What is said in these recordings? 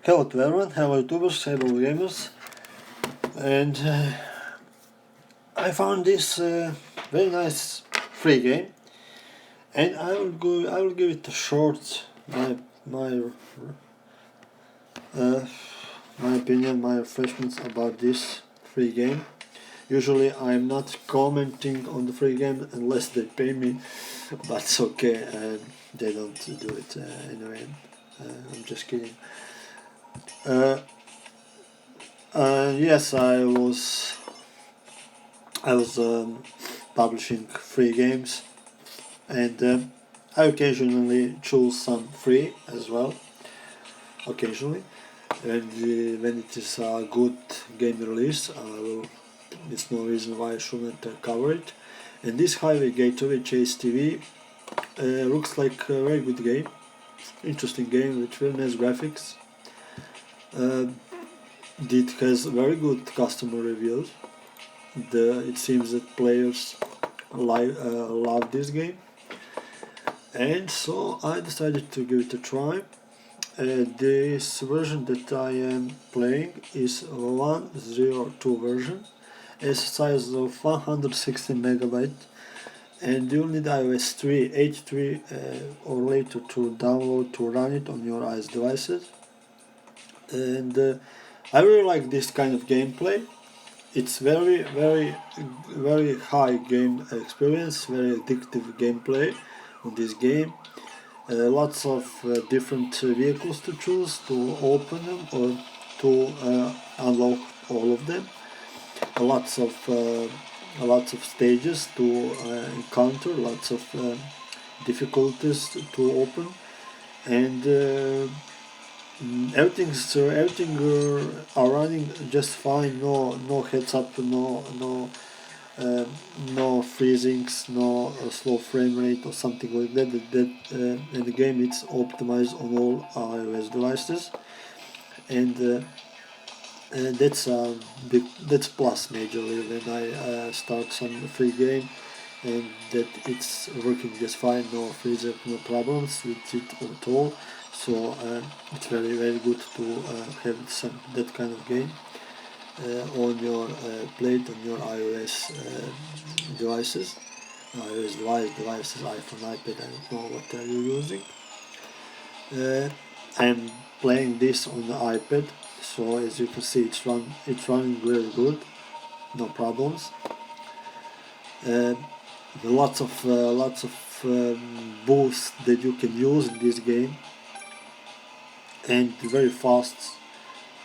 Hello to everyone, hello YouTubers, hello gamers, and I found this very nice free game, and I will give it a short my uh, my opinion, my reflections about this free game. Usually I'm not commenting on the free game unless they pay me, but it's okay, they don't do it anyway. I'm just kidding. Uh, yes, I was publishing free games, and I occasionally choose some free as well. Occasionally, and when it is a good game release, there's no reason why I shouldn't cover it. And this Highway Getaway Chase TV looks like a very good game, interesting game with very nice graphics. Uh, it has very good customer reviews. It seems that players love this game, and so I decided to give it a try. This version that I am playing is 1.02 version, a size of 160 megabyte, and you'll need iOS 3, H3 or later to download to run it on your iOS devices. And I really like this kind of gameplay. It's very high game experience, very addictive gameplay on this game. Lots of different vehicles to choose to open them or to unlock all of them. Lots of stages to encounter, lots of difficulties to open, and everything are running just fine. No heads up, uh, no freezings, no slow frame rate or something like that. And the game it's optimized on all iOS devices, and that's plus majorly when I start some free game, and that it's working just fine. No freezer, no problems with it at all. So it's very good to have some that kind of game on your plate on your iOS devices. Devices, iPhone, iPad, I don't know what are you using. I'm playing this on the iPad, so as you can see, it's running very good, no problems. Uh, lots of boosts that you can use in this game, and very fast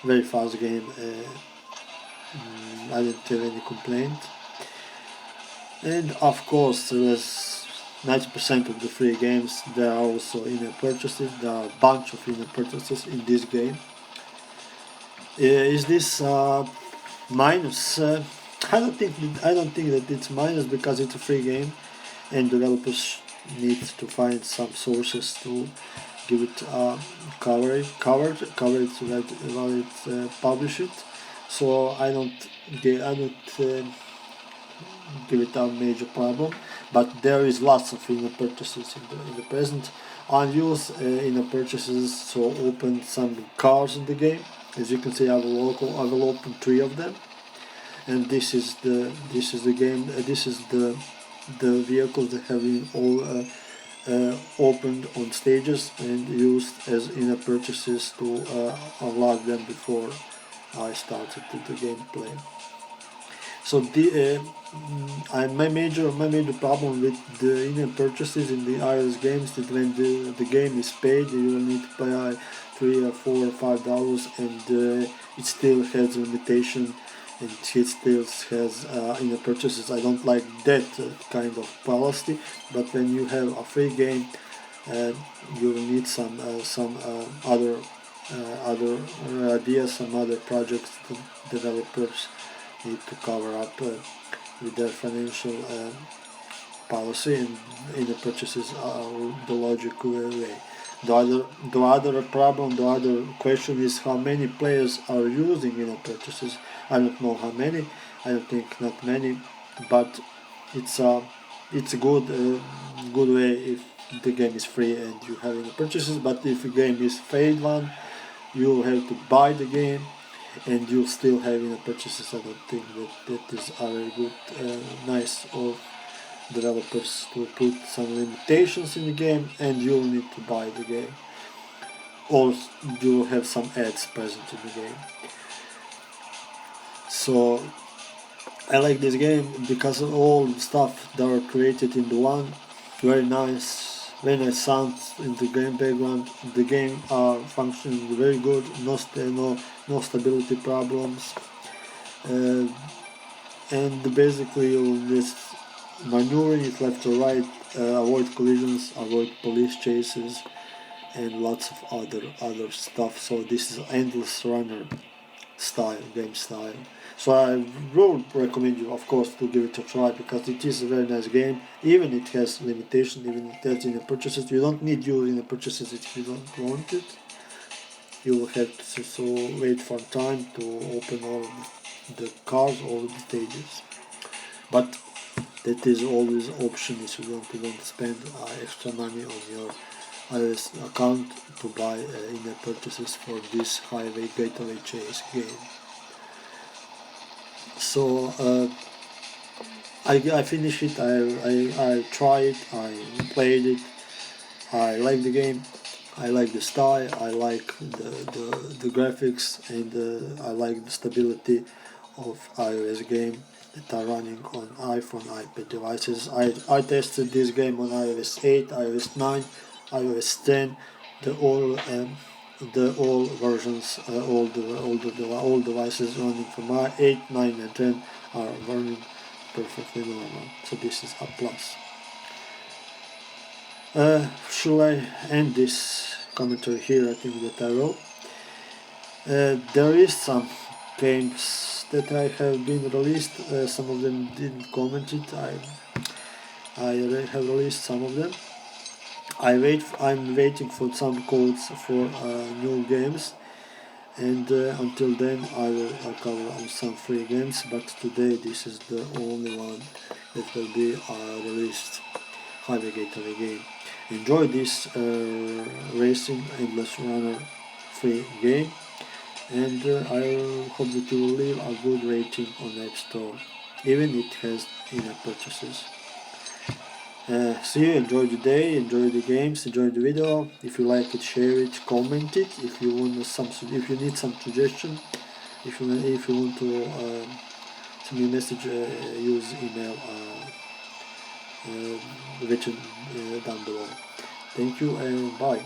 game. I don't have any complaint. And of course, there's 90% of the free games. There are also in-app purchases. There are a bunch of in-app purchases in this game. Is this minus? I don't think that it's minus because it's a free game, and developers need to find some sources to give it coverage while it publish it. So I don't give it a major problem. But there is lots of in-app purchases in the present. Unused in-app purchases, so open some cars in the game. As you can see, I will open 3 of them, and this is the game. This is the vehicles that have been all opened on stages and used as in-app purchases to unlock them before I started the gameplay. So my major problem with the in-app purchases in the iOS games is when the game is paid, you will need to pay $3 or $4 or $5, and it still has limitation, and it still has in-app purchases. I don't like that kind of policy. But when you have a free game, you will need some other ideas, some other projects that developers need to cover up with their financial policy, and in-app purchases are the logical way. The other question is how many players are using in-app purchases. I don't know how many. I don't think not many, but it's a good way if the game is free and you have in-app purchases. But if the game is paid one, you have to buy the game, and you still have in-app purchases. I don't think that is a very good, nice of developers to put some limitations in the game, and you'll need to buy the game, or you'll have some ads present in the game. So I like this game because of all the stuff that are created in the one. Very nice sounds in the game background. The game are functioning very good. No stability problems. Uh, and basically you just maneuvering it left to right, avoid collisions, avoid police chases, and lots of other stuff. So this is endless runner game style. So I will recommend you, of course, to give it a try because it is a very nice game. Even it has limitation, even it has in the purchases. You don't need you in the purchases if you don't want it. You will have to wait for time to open all the cars, all the stages. But that is always option if you don't spend extra money on your iOS account to buy in-app purchases for this highway getaway chase game. So I finished it. I tried. I played it. I like the game. I like the style. I like the graphics, and I like the stability of iOS game that are running on iPhone, iPad devices. I tested this game on iOS 8, iOS 9, iOS 10, the all versions, all devices running from 8, 9, and 10 are running perfectly normal. So this is a plus. Should I end this commentary here? I think that I will. There is some games that I have been released. Some of them didn't comment it. I have released some of them. I'm waiting for some codes for new games, and until then I will cover on some free games. But today this is the only one that will be released. Highway Getaway game. Enjoy this racing endless runner free game, and I hope that you will leave a good rating on App Store, even it has in-app purchases. See you, enjoy the day, enjoy the games, enjoy the video. If you like it, share it, comment it. If you want if you need some suggestion, if you want to send me a message, use email written down below. Thank you and bye.